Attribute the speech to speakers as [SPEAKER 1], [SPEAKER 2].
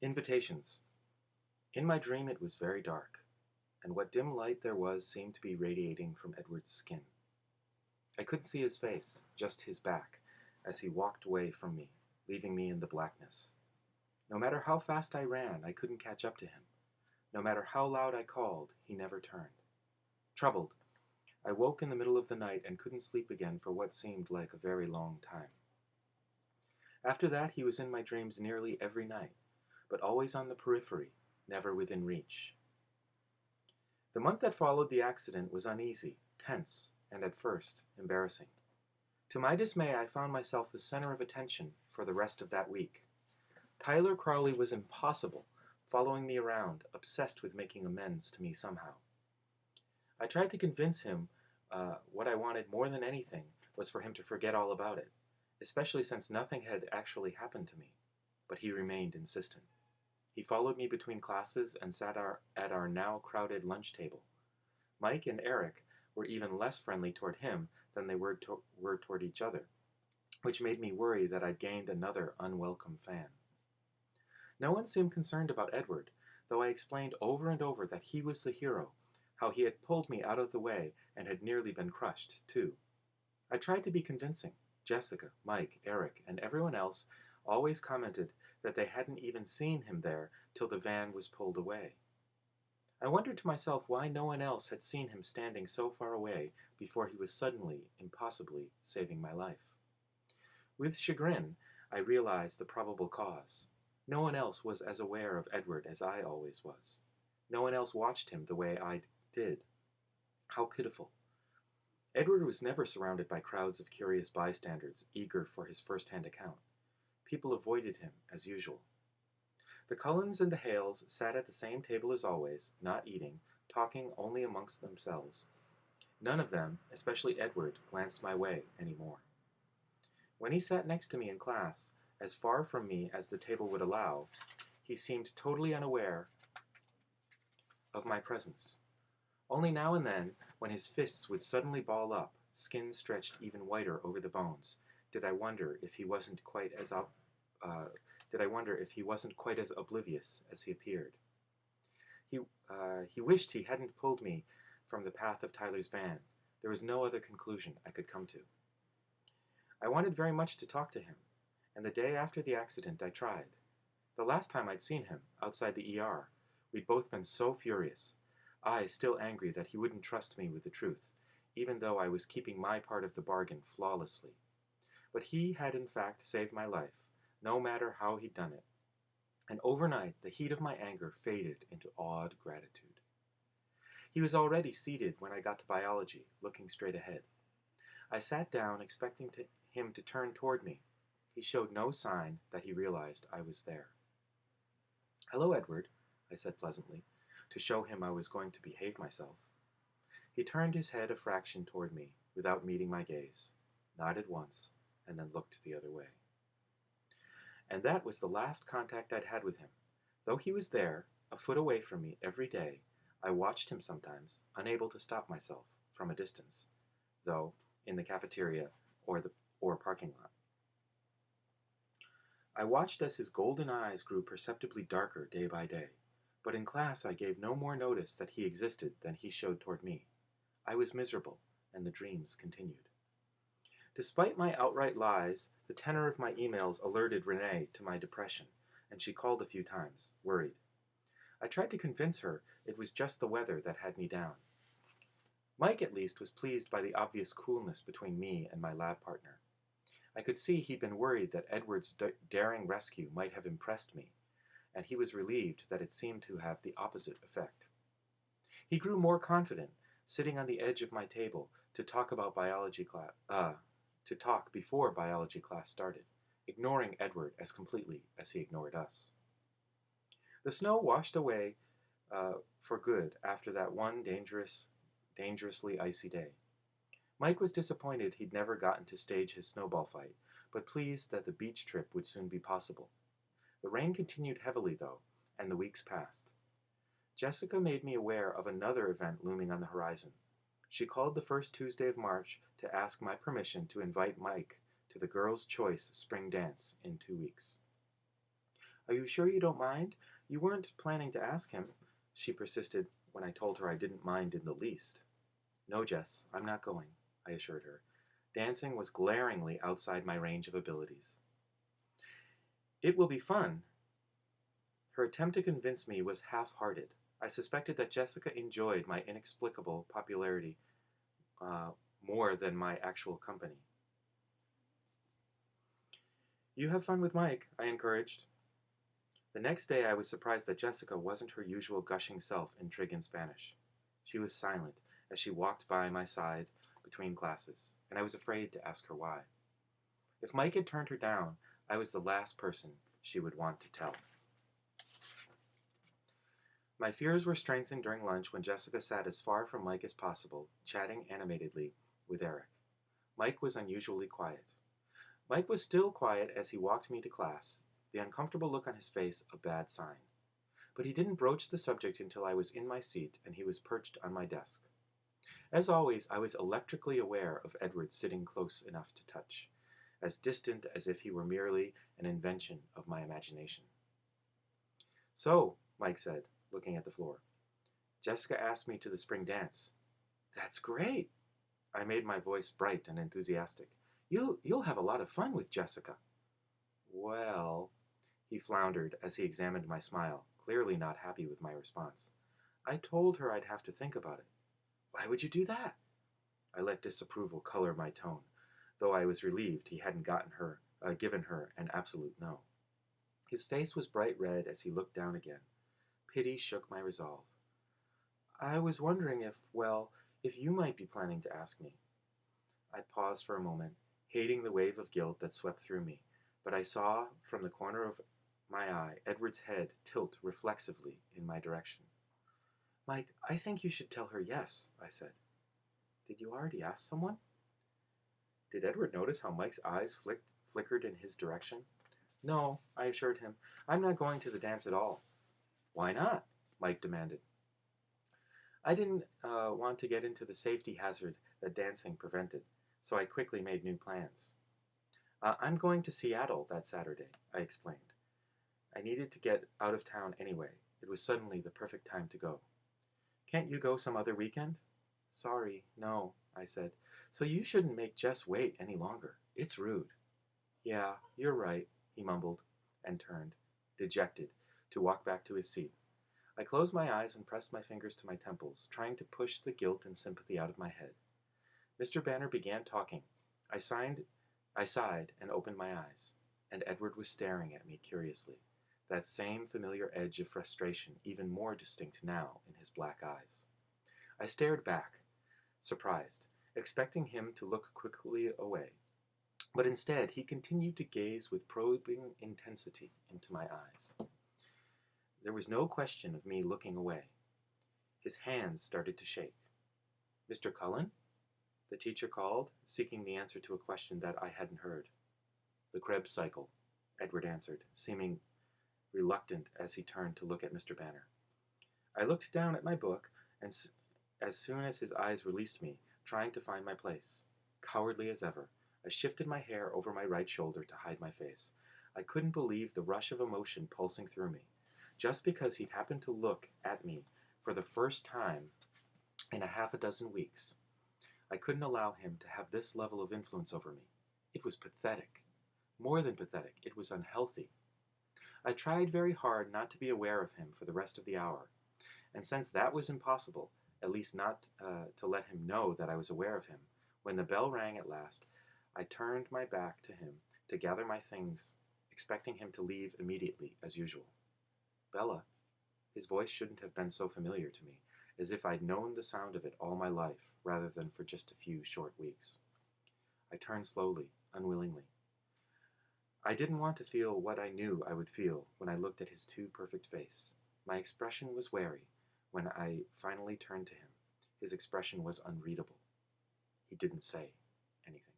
[SPEAKER 1] Invitations. In my dream it was very dark, and what dim light there was seemed to be radiating from Edward's skin. I couldn't see his face, just his back, as he walked away from me, leaving me in the blackness. No matter how fast I ran, I couldn't catch up to him. No matter how loud I called, he never turned. Troubled, I woke in the middle of the night and couldn't sleep again for what seemed like a very long time. After that, he was in my dreams nearly every night, but always on the periphery, never within reach. The month that followed the accident was uneasy, tense, and at first, embarrassing. To my dismay, I found myself the center of attention for the rest of that week. Tyler Crowley was impossible, following me around, obsessed with making amends to me somehow. I tried to convince him what I wanted more than anything was for him to forget all about it, especially since nothing had actually happened to me, but he remained insistent. He followed me between classes and sat at our now crowded lunch table. Mike and Eric were even less friendly toward him than they were toward each other, which made me worry that I'd gained another unwelcome fan. No one seemed concerned about Edward, though I explained over and over that he was the hero, how he had pulled me out of the way and had nearly been crushed, too. I tried to be convincing. Jessica, Mike, Eric, and everyone else always commented that they hadn't even seen him there till the van was pulled away. I wondered to myself why no one else had seen him standing so far away before he was suddenly, impossibly, saving my life. With chagrin, I realized the probable cause. No one else was as aware of Edward as I always was. No one else watched him the way I did. How pitiful. Edward was never surrounded by crowds of curious bystanders eager for his first-hand account. People avoided him, as usual. The Cullens and the Hales sat at the same table as always, not eating, talking only amongst themselves. None of them, especially Edward, glanced my way any more. When he sat next to me in class, as far from me as the table would allow, he seemed totally unaware of my presence. Only now and then, when his fists would suddenly ball up, skin stretched even whiter over the bones, did I wonder if he wasn't quite as oblivious as he appeared. He wished he hadn't pulled me from the path of Tyler's van. There was no other conclusion I could come to. I wanted very much to talk to him, and the day after the accident I tried. The last time I'd seen him, outside the ER, we'd both been so furious. I still angry that he wouldn't trust me with the truth, even though I was keeping my part of the bargain flawlessly. But he had in fact saved my life, no matter how he'd done it. And overnight the heat of my anger faded into awed gratitude. He was already seated when I got to biology, looking straight ahead. I sat down, expecting him to turn toward me. He showed no sign that he realized I was there. "Hello, Edward," I said pleasantly, to show him I was going to behave myself. He turned his head a fraction toward me, without meeting my gaze, nodded once, and then looked the other way. And that was the last contact I'd had with him. Though he was there, a foot away from me every day, I watched him sometimes, unable to stop myself, from a distance, though in the cafeteria or parking lot. I watched as his golden eyes grew perceptibly darker day by day, but in class I gave no more notice that he existed than he showed toward me. I was miserable, and the dreams continued. Despite my outright lies, the tenor of my emails alerted Renee to my depression, and she called a few times, worried. I tried to convince her it was just the weather that had me down. Mike, at least, was pleased by the obvious coolness between me and my lab partner. I could see he'd been worried that Edward's daring rescue might have impressed me, and he was relieved that it seemed to have the opposite effect. He grew more confident, sitting on the edge of my table to talk before biology class started, ignoring Edward as completely as he ignored us. The snow washed away for good after that one dangerously icy day. Mike was disappointed he'd never gotten to stage his snowball fight, but pleased that the beach trip would soon be possible. The rain continued heavily, though, and the weeks passed. Jessica made me aware of another event looming on the horizon. She called the first Tuesday of March to ask my permission to invite Mike to the Girls' Choice Spring Dance in 2 weeks. Are you sure you don't mind? You weren't planning to ask him, she persisted when I told her I didn't mind in the least. No, Jess, I'm not going, I assured her. Dancing was glaringly outside my range of abilities. It will be fun. Her attempt to convince me was half-hearted. I suspected that Jessica enjoyed my inexplicable popularity more than my actual company. You have fun with Mike, I encouraged. The next day I was surprised that Jessica wasn't her usual gushing self in trig and Spanish. She was silent as she walked by my side between classes, and I was afraid to ask her why. If Mike had turned her down, I was the last person she would want to tell. My fears were strengthened during lunch when Jessica sat as far from Mike as possible, chatting animatedly with Eric. Mike was unusually quiet. Mike was still quiet as he walked me to class, the uncomfortable look on his face a bad sign. But he didn't broach the subject until I was in my seat and he was perched on my desk. As always, I was electrically aware of Edward sitting close enough to touch, as distant as if he were merely an invention of my imagination. So, Mike said, looking at the floor, Jessica asked me to the spring dance. That's great! I made my voice bright and enthusiastic. You'll have a lot of fun with Jessica. Well, he floundered as he examined my smile, clearly not happy with my response. I told her I'd have to think about it. Why would you do that? I let disapproval color my tone, though I was relieved he hadn't given her an absolute no. His face was bright red as he looked down again. Pity shook my resolve. I was wondering if you might be planning to ask me. I paused for a moment, hating the wave of guilt that swept through me, but I saw from the corner of my eye Edward's head tilt reflexively in my direction. Mike, I think you should tell her yes, I said. Did you already ask someone? Did Edward notice how Mike's eyes flickered in his direction? No, I assured him. I'm not going to the dance at all. Why not? Mike demanded. I didn't want to get into the safety hazard that dancing prevented, so I quickly made new plans. I'm going to Seattle that Saturday, I explained. I needed to get out of town anyway. It was suddenly the perfect time to go. Can't you go some other weekend? Sorry, no, I said. So you shouldn't make Jess wait any longer. It's rude. Yeah, you're right, he mumbled and turned, dejected, to walk back to his seat. I closed my eyes and pressed my fingers to my temples, trying to push the guilt and sympathy out of my head. Mr. Banner began talking. I sighed and opened my eyes, and Edward was staring at me curiously, that same familiar edge of frustration even more distinct now in his black eyes. I stared back, surprised, expecting him to look quickly away, but instead he continued to gaze with probing intensity into my eyes. There was no question of me looking away. His hands started to shake. Mr. Cullen? The teacher called, seeking the answer to a question that I hadn't heard. The Krebs cycle, Edward answered, seeming reluctant as he turned to look at Mr. Banner. I looked down at my book, and as soon as his eyes released me, trying to find my place. Cowardly as ever, I shifted my hair over my right shoulder to hide my face. I couldn't believe the rush of emotion pulsing through me. Just because he'd happened to look at me for the first time in a half a dozen weeks, I couldn't allow him to have this level of influence over me. It was pathetic. More than pathetic, it was unhealthy. I tried very hard not to be aware of him for the rest of the hour, and since that was impossible, at least not to let him know that I was aware of him, when the bell rang at last, I turned my back to him to gather my things, expecting him to leave immediately, as usual. Bella. His voice shouldn't have been so familiar to me, as if I'd known the sound of it all my life, rather than for just a few short weeks. I turned slowly, unwillingly. I didn't want to feel what I knew I would feel when I looked at his too perfect face. My expression was wary when I finally turned to him. His expression was unreadable. He didn't say anything.